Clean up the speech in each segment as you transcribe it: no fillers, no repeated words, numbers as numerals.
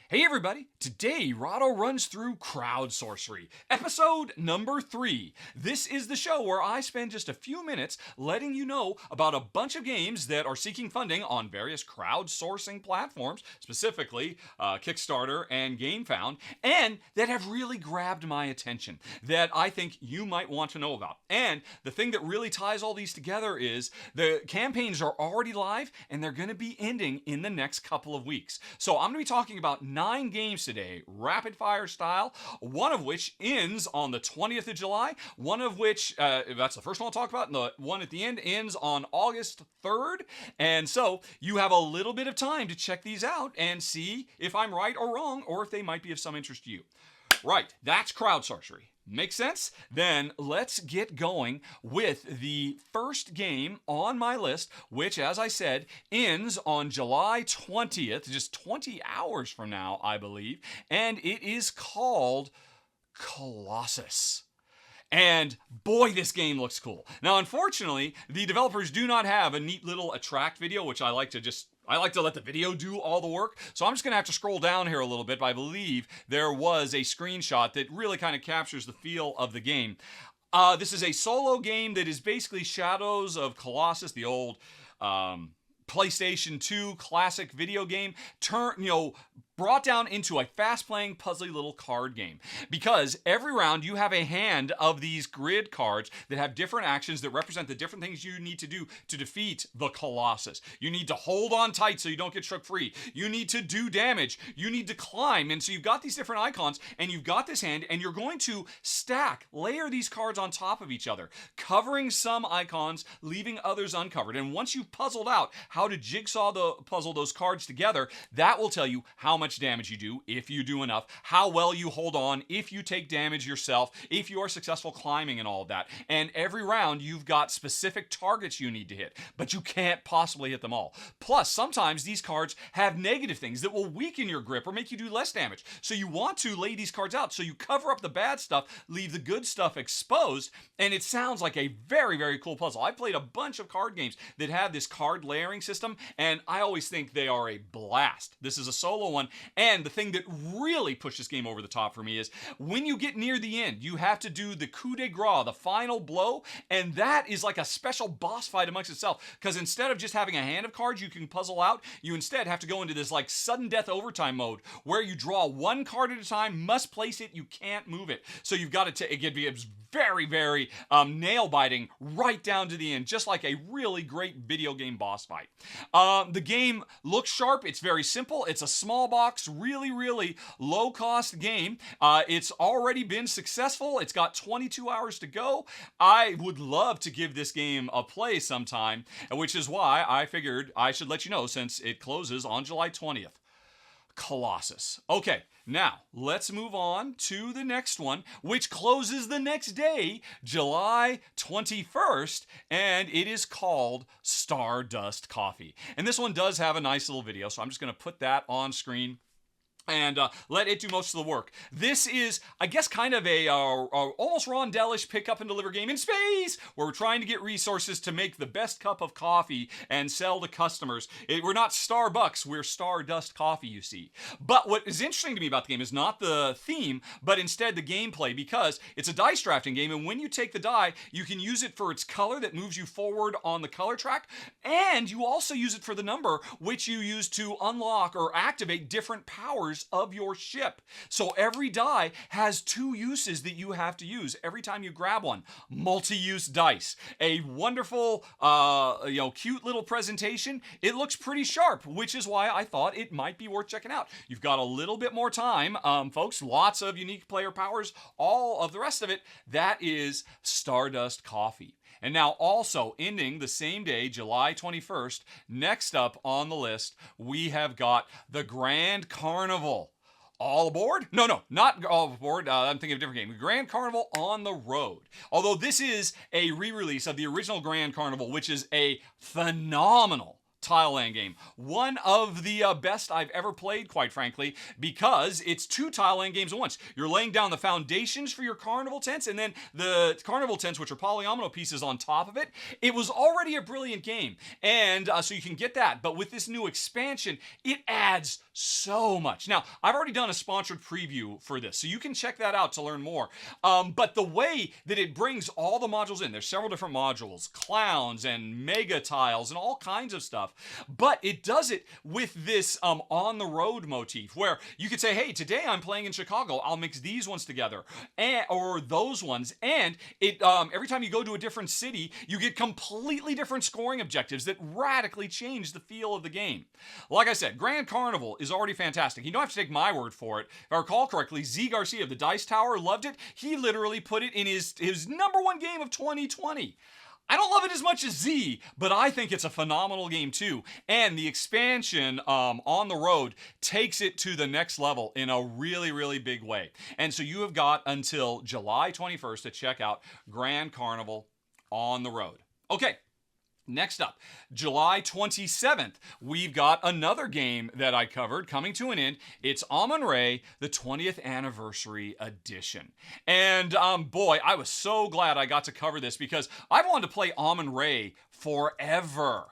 Hey everybody, today Rahdo runs through Sorcery, episode number 3. This is the show where I spend just a few minutes letting you know about a bunch of games that are seeking funding on various crowdsourcing platforms, specifically Kickstarter and GameFound, and that have really grabbed my attention, that I think you might want to know about. And the thing that really ties all these together is the campaigns are already live and they're going to be ending in the next couple of weeks. So I'm going to be talking about 9 games today, rapid fire style, one of which ends on the 20th of July, one of which, that's the first one I'll talk about, and the one at the end ends on August 3rd. And so you have a little bit of time to check these out and see if I'm right or wrong, or if they might be of some interest to you. Right, that's Sorcery. Make sense? Then let's get going with the first game on my list, which, as I said, ends on July 20th, just 20 hours from now, I believe, and it is called Colossus. And boy, this game looks cool. Now, unfortunately, the developers do not have a neat little attract video, which I like to let the video do all the work. So I'm just going to have to scroll down here a little bit, but I believe there was a screenshot that really kind of captures the feel of the game. This is a solo game that is basically Shadows of Colossus, the old PlayStation 2 classic video game, brought down into a fast-playing, puzzly little card game. Because every round you have a hand of these grid cards that have different actions that represent the different things you need to do to defeat the Colossus. You need to hold on tight so you don't get shook free. You need to do damage. You need to climb. And so you've got these different icons, and you've got this hand, and you're going to layer these cards on top of each other, covering some icons, leaving others uncovered. And once you've puzzled out how to puzzle those cards together, that will tell you how much damage you do, if you do enough, how well you hold on, if you take damage yourself, if you are successful climbing and all of that. And every round you've got specific targets you need to hit, but you can't possibly hit them all. Plus, sometimes these cards have negative things that will weaken your grip or make you do less damage. So you want to lay these cards out so you cover up the bad stuff, leave the good stuff exposed, and it sounds like a very, very cool puzzle. I played a bunch of card games that have this card layering system, and I always think they are a blast. This is a solo one. And the thing that really pushed this game over the top for me is when you get near the end, you have to do the coup de grace, the final blow, and that is like a special boss fight amongst itself, because instead of just having a hand of cards you can puzzle out, you instead have to go into this like sudden death overtime mode where you draw one card at a time, must place it, you can't move it. So you've got to it be very, very nail-biting right down to the end, just like a really great video game boss fight. The game looks sharp. It's very simple. It's a small box, really, really low-cost game. It's already been successful. It's got 22 hours to go. I would love to give this game a play sometime, which is why I figured I should let you know since it closes on July 20th. Colossus. Okay, now let's move on to the next one, which closes the next day, July 21st, and it is called Stardust Coffee. And this one does have a nice little video, so I'm just going to put that on screen and let it do most of the work. This is, I guess, kind of a almost Rondell-ish pick up and deliver game in space, where we're trying to get resources to make the best cup of coffee and sell to customers. We're not Starbucks, we're Stardust Coffee, you see. But what is interesting to me about the game is not the theme, but instead the gameplay, because it's a dice drafting game, and when you take the die, you can use it for its color that moves you forward on the color track, and you also use it for the number, which you use to unlock or activate different powers of your ship. So every die has 2 uses that you have to use every time you grab one. Multi-use dice. A wonderful, cute little presentation. It looks pretty sharp, which is why I thought it might be worth checking out. You've got a little bit more time, folks. Lots of unique player powers. All of the rest of it, that is Stardust Coffee. And now also ending the same day, July 21st, next up on the list, we have got the Grand Carnival. All Aboard? No, not All Aboard. I'm thinking of a different game. Grand Carnival on the Road. Although this is a re-release of the original Grand Carnival, which is a phenomenal tile land game. One of the best I've ever played, quite frankly, because it's 2 tile land games at once. You're laying down the foundations for your carnival tents, and then the carnival tents, which are polyomino pieces on top of it. It was already a brilliant game, and so you can get that. But with this new expansion, it adds so much. Now, I've already done a sponsored preview for this, so you can check that out to learn more. But the way that it brings all the modules in, there's several different modules, clowns and mega tiles and all kinds of stuff, but it does it with this on the road motif where you could say, hey, today I'm playing in Chicago, I'll mix these ones together or those ones, and it every time you go to a different city, you get completely different scoring objectives that radically change the feel of the game. Like I said, Grand Carnival is already fantastic. You don't have to take my word for it. If I recall correctly, Z Garcia of the Dice Tower loved it. He literally put it in his #1 game of 2020. I don't love it as much as Z, but I think it's a phenomenal game too. And the expansion on the road takes it to the next level in a really, really big way. And so you have got until July 21st to check out Grand Carnival on the road. Okay. Next up, July 27th, we've got another game that I covered coming to an end. It's Amun-Re, the 20th Anniversary Edition. And boy, I was so glad I got to cover this because I've wanted to play Amun-Re forever.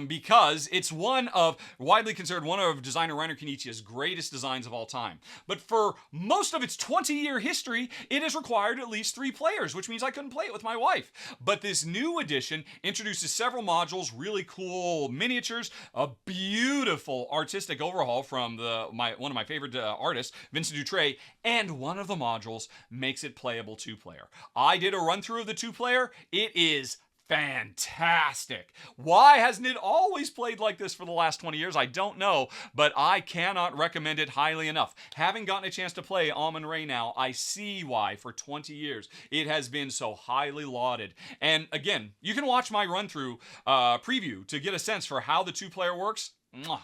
Because it's widely considered one of designer Reiner Knizia's greatest designs of all time. But for most of its 20-year history, it has required at least 3 players, which means I couldn't play it with my wife. But this new edition introduces several modules, really cool miniatures, a beautiful artistic overhaul from one of my favorite artists, Vincent Dutray, and one of the modules makes it playable 2-player. I did a run-through of the 2-player. It is fantastic. Why hasn't it always played like this for the last 20 years? I don't know, but I cannot recommend it highly enough. Having gotten a chance to play Amun-Re now, I see why for 20 years it has been so highly lauded. And again, you can watch my run-through preview to get a sense for how the 2-player works. Mwah.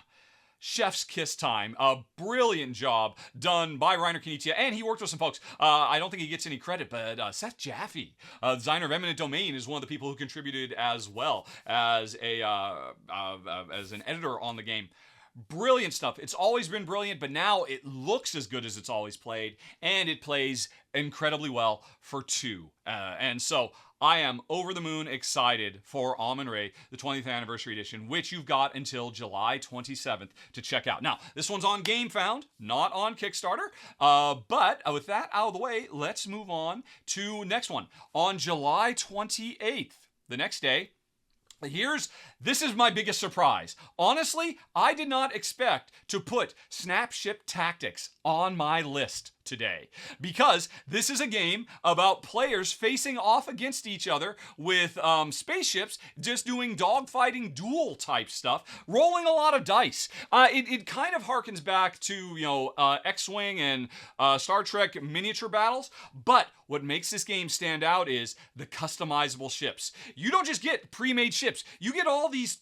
Chef's kiss time. A brilliant job done by Reiner Knizia, and he worked with some folks. I don't think he gets any credit, but Seth Jaffe, designer of Eminent Domain, is one of the people who contributed as well as an editor on the game. Brilliant stuff. It's always been brilliant, but now it looks as good as it's always played, and it plays incredibly well for 2. And so I am over the moon excited for Amun-Re, the 20th Anniversary Edition, which you've got until July 27th to check out. Now, this one's on GameFound, not on Kickstarter, but with that out of the way, let's move on to next one. On July 28th, the next day, this is my biggest surprise. Honestly, I did not expect to put Snapship Tactics on my list today because this is a game about players facing off against each other with spaceships, just doing dogfighting duel type stuff, rolling a lot of dice. It kind of harkens back to X-Wing and Star Trek miniature battles, but what makes this game stand out is the customizable ships. You don't just get pre-made ships, you get all these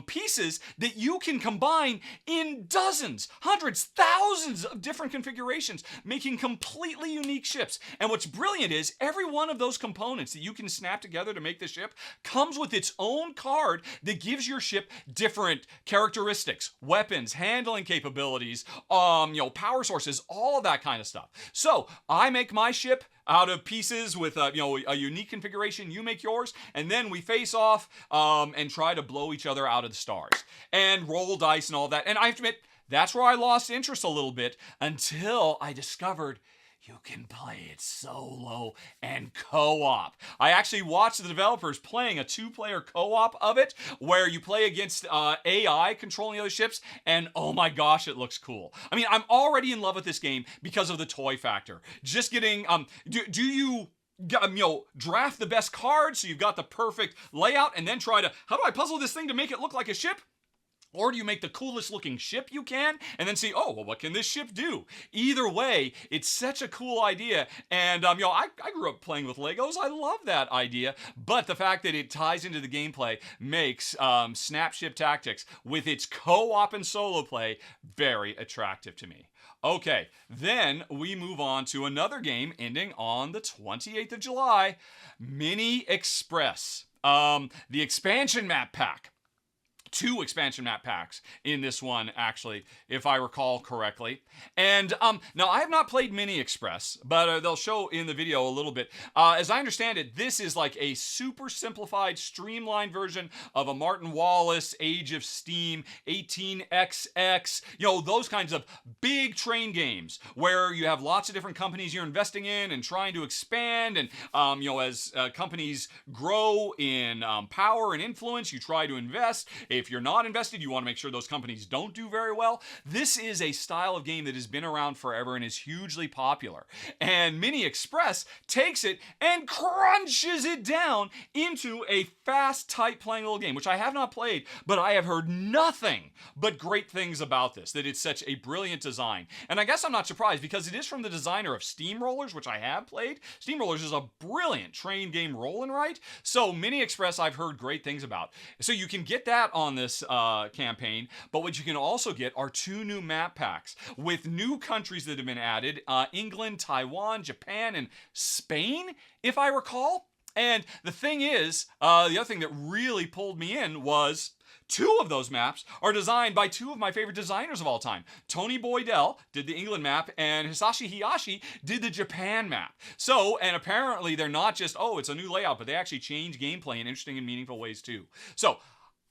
pieces that you can combine in dozens, hundreds, thousands of different configurations, making completely unique ships. And what's brilliant is every one of those components that you can snap together to make the ship comes with its own card that gives your ship different characteristics, weapons, handling capabilities, power sources, all of that kind of stuff. So I make my ship out of pieces with a unique configuration. You make yours, and then we face off and try to blow each other out of the stars and roll dice and all that. And I have to admit, that's where I lost interest a little bit until I discovered you can play it solo and co-op. I actually watched the developers playing a 2-player co-op of it where you play against AI controlling other ships, and oh my gosh, it looks cool. I mean, I'm already in love with this game because of the toy factor. Just getting, do you draft the best cards so you've got the perfect layout and then try to, how do I puzzle this thing to make it look like a ship? Or do you make the coolest looking ship you can and then see, oh, well, what can this ship do? Either way, it's such a cool idea. And, I grew up playing with Legos. I love that idea. But the fact that it ties into the gameplay makes Snapship Tactics with its co-op and solo play very attractive to me. Okay, then we move on to another game ending on the 28th of July, Mini Express. The expansion map pack 2 expansion map packs in this one, actually, if I recall correctly. And now I have not played Mini Express, but they'll show in the video a little bit. As I understand it, this is like a super simplified, streamlined version of a Martin Wallace, Age of Steam, 18XX, those kinds of big train games where you have lots of different companies you're investing in and trying to expand. And, as companies grow in power and influence, you try to invest. If you're not invested, you want to make sure those companies don't do very well. This is a style of game that has been around forever and is hugely popular. And Mini Express takes it and crunches it down into a fast, tight playing little game, which I have not played, but I have heard nothing but great things about this, that it's such a brilliant design. And I guess I'm not surprised because it is from the designer of Steamrollers, which I have played. Steamrollers is a brilliant train game roll and write. So Mini Express I've heard great things about. So you can get that on this campaign, but what you can also get are 2 new map packs with new countries that have been added, England, Taiwan, Japan, and Spain, if I recall. And the thing is, the other thing that really pulled me in was 2 of those maps are designed by 2 of my favorite designers of all time. Tony Boydell did the England map, and Hisashi Hayashi did the Japan map. So, and apparently they're not just, it's a new layout, but they actually change gameplay in interesting and meaningful ways too. So,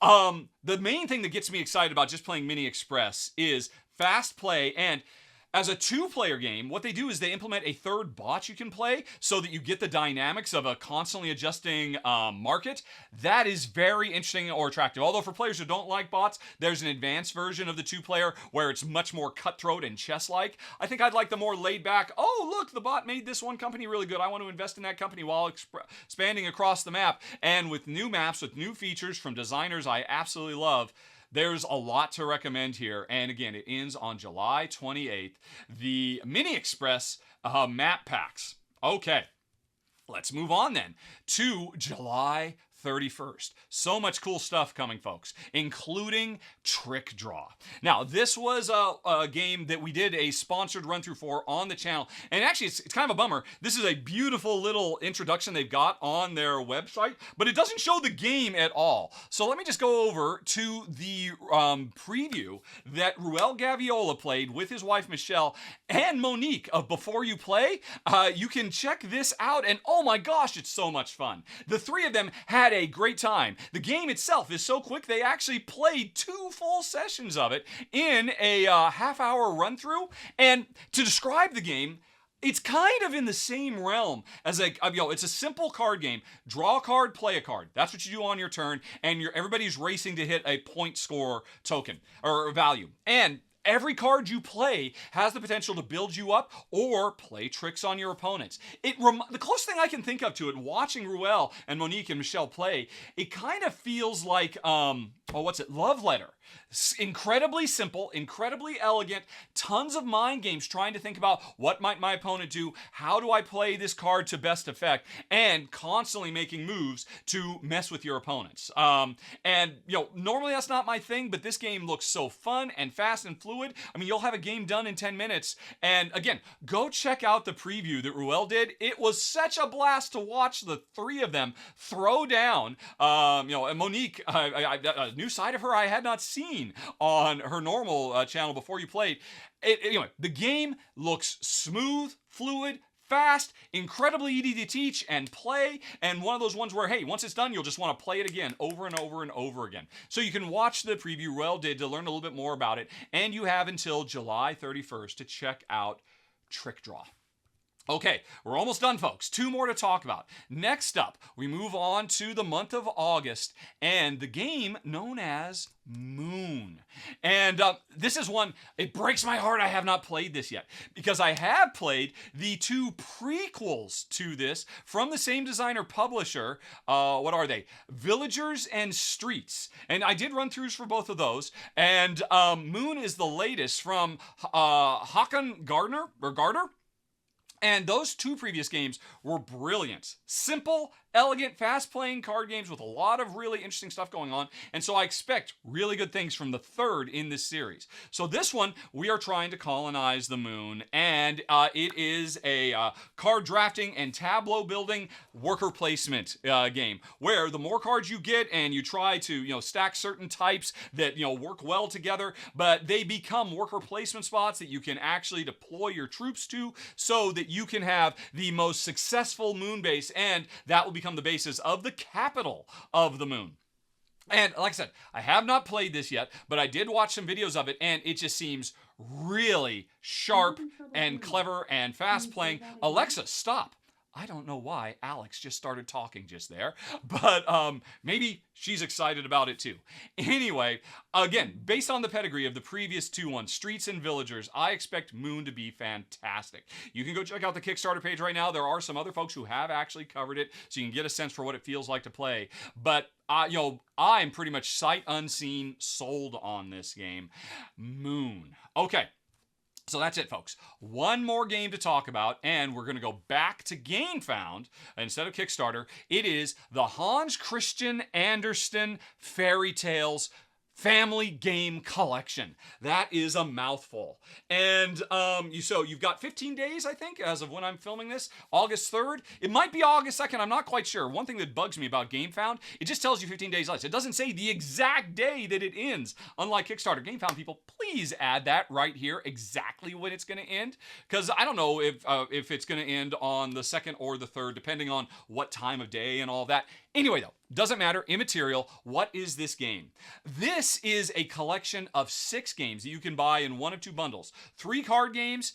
the main thing that gets me excited about just playing Mini Express is fast play. And as a 2-player game, what they do is they implement a 3rd bot you can play so that you get the dynamics of a constantly adjusting market. That is very interesting or attractive. Although for players who don't like bots, there's an advanced version of the 2-player where it's much more cutthroat and chess-like. I think I'd like the more laid-back, look, the bot made this one company really good. I want to invest in that company while expanding across the map. And with new maps, with new features from designers I absolutely love, there's a lot to recommend here. And again, it ends on July 28th. The Mini Express map packs. Okay, let's move on then to July 31st. So much cool stuff coming, folks, including Trickdraw. Now, this was a game that we did a sponsored run-through for on the channel, and actually, it's kind of a bummer. This is a beautiful little introduction they've got on their website, but it doesn't show the game at all. So let me just go over to the preview that Ruel Gaviola played with his wife, Michelle, and Monique of Before You Play. You can check this out, and oh my gosh, it's so much fun. The 3 of them had a great time. The game itself is so quick, they actually played 2 full sessions of it in a half-hour run-through. And to describe the game, it's kind of in the same realm as it's a simple card game. Draw a card, play a card. That's what you do on your turn, and everybody's racing to hit a point score token or value. And every card you play has the potential to build you up or play tricks on your opponents. The closest thing I can think of to it, watching Ruel and Monique and Michelle play, it kind of feels like, Love Letter. Incredibly simple, incredibly elegant, tons of mind games trying to think about what might my opponent do, how do I play this card to best effect, and constantly making moves to mess with your opponents. Normally that's not my thing, but this game looks so fun and fast and fluid. I mean, you'll have a game done in 10 minutes. And again, go check out the preview that Ruel did. It was such a blast to watch the 3 of them throw down. And Monique, a new side of her I had not seen on her normal channel Before You Played. Anyway, the game looks smooth, fluid, fast, incredibly easy to teach and play, and one of those ones where, hey, once it's done, you'll just want to play it again over and over and over again. So you can watch the preview Ruel did to learn a little bit more about it, and you have until July 31st to check out Trickdraw. Okay, we're almost done, folks. 2 more to talk about. Next up, we move on to the month of August and the game known as Moon. And this is one, it breaks my heart I have not played this yet, because I have played the 2 prequels to this from the same designer publisher. What are they? Villagers and Streets. And I did run-throughs for both of those. And Moon is the latest from Håkon Gardner. And those 2 previous games were brilliant. Simple, elegant, fast-playing card games with a lot of really interesting stuff going on, and so I expect really good things from the third in this series. So this one, we are trying to colonize the moon, and it is a card drafting and tableau building worker placement game, where the more cards you get and you try to, stack certain types that, work well together, but they become worker placement spots that you can actually deploy your troops to so that you can have the most successful moon base, and that will become the basis of the capital of the moon. And like I said, I have not played this yet, but I did watch some videos of it, and it just seems really sharp and clever and fast playing. Alexa, stop. I don't know why Alex just started talking just there, but maybe she's excited about it too. Anyway, again, based on the pedigree of the previous two ones, Streets and Villagers, I expect Moon to be fantastic. You can go check out the Kickstarter page right now. There are some other folks who have actually covered it, so you can get a sense for what it feels like to play. But I'm pretty much sight unseen sold on this game. Moon. Okay. So that's it, folks. One more game to talk about, and we're going to go back to GameFound instead of Kickstarter. It is the Hans Christian Andersen Fairy Tales Family Game Collection. That is a mouthful. And you've got 15 days, I think, as of when I'm filming this. August 3rd. It might be August 2nd. I'm not quite sure. One thing that bugs me about GameFound, it just tells you 15 days less. It doesn't say the exact day that it ends. Unlike Kickstarter, GameFound people, please add that right here, exactly when it's going to end. Because I don't know if it's going to end on the 2nd or the 3rd, depending on what time of day and all that. Anyway, though, doesn't matter, immaterial. What is this game? This is a collection of 6 games that you can buy in one of 2 bundles. 3 card games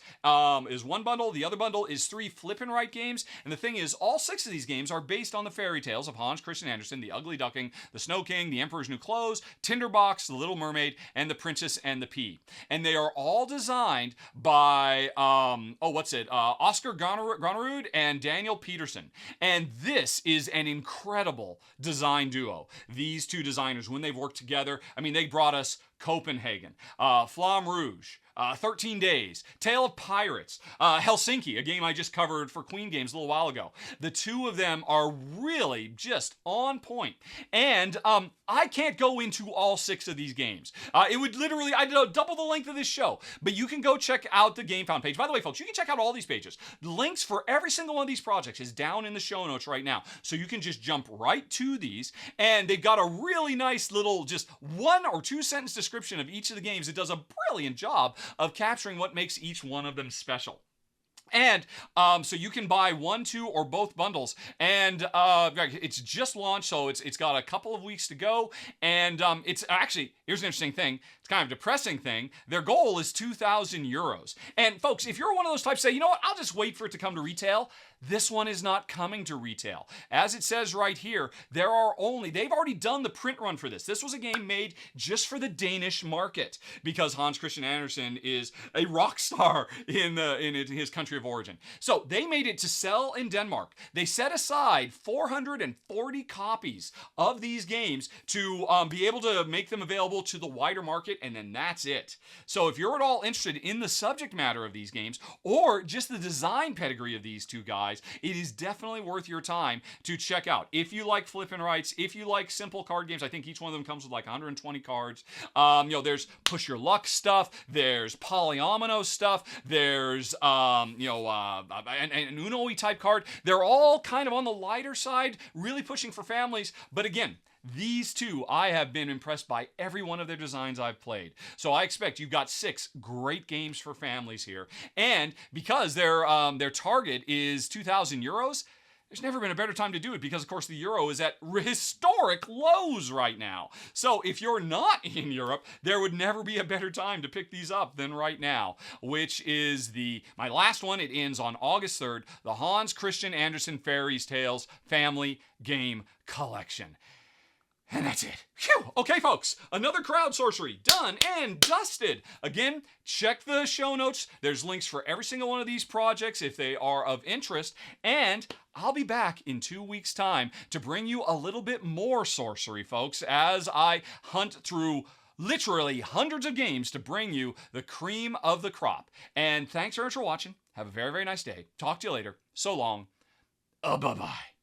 is one bundle. The other bundle is 3 flip and write games. And the thing is, all 6 of these games are based on the fairy tales of Hans Christian Andersen, The Ugly Duckling, The Snow King, The Emperor's New Clothes, Tinderbox, The Little Mermaid, and The Princess and the Pea. And they are all designed by, Oscar Gonerud and Daniel Peterson. And this is an incredible design duo. These 2 designers, when they've worked together, they brought us Copenhagen, Flamme Rouge, 13 Days, Tale of Pirates, Helsinki, a game I just covered for Queen Games a little while ago. The 2 of them are really just on point. And I can't go into all 6 of these games. It would literally, I'd double the length of this show. But you can go check out the GameFound page. By the way, folks, you can check out all these pages. The links for every single one of these projects is down in the show notes right now. So you can just jump right to these. And they've got a really nice little, just 1 or 2 sentence description of each of the games. It does a brilliant job of capturing what makes each one of them special. And so you can buy 1, 2, or both bundles, and it's just launched, so it's got a couple of weeks to go. And it's actually, here's an interesting thing. It's kind of a depressing thing. Their goal is 2,000 euros. And folks, if you're one of those types say, you know what, I'll just wait for it to come to retail. This one is not coming to retail. As it says right here, they've already done the print run for this. This was a game made just for the Danish market, because Hans Christian Andersen is a rock star in his country of origin. So they made it to sell in Denmark. They set aside 440 copies of these games to be able to make them available to the wider market, and then that's it. So if you're at all interested in the subject matter of these games, or just the design pedigree of these 2 guys, it is definitely worth your time to check out. If you like flip and writes, if you like simple card games, I think each one of them comes with like 120 cards. There's push your luck stuff, there's polyomino stuff, there's an Uno-y type card. They're all kind of on the lighter side, really pushing for families. But again, these 2, I have been impressed by every one of their designs I've played. So I expect you've got 6 great games for families here. And because their target is 2,000 euros, there's never been a better time to do it, because, of course, the euro is at historic lows right now. So if you're not in Europe, there would never be a better time to pick these up than right now, which is my last one. It ends on August 3rd, the Hans Christian Andersen Fairy Tales Family Game Collection. And that's it. Phew. Okay, folks, another crowd sorcery done and dusted. Again, check the show notes. There's links for every single one of these projects if they are of interest. And I'll be back in 2 weeks' time to bring you a little bit more sorcery, folks, as I hunt through literally hundreds of games to bring you the cream of the crop. And thanks very much for watching. Have a very, very nice day. Talk to you later. So long. Bye-bye.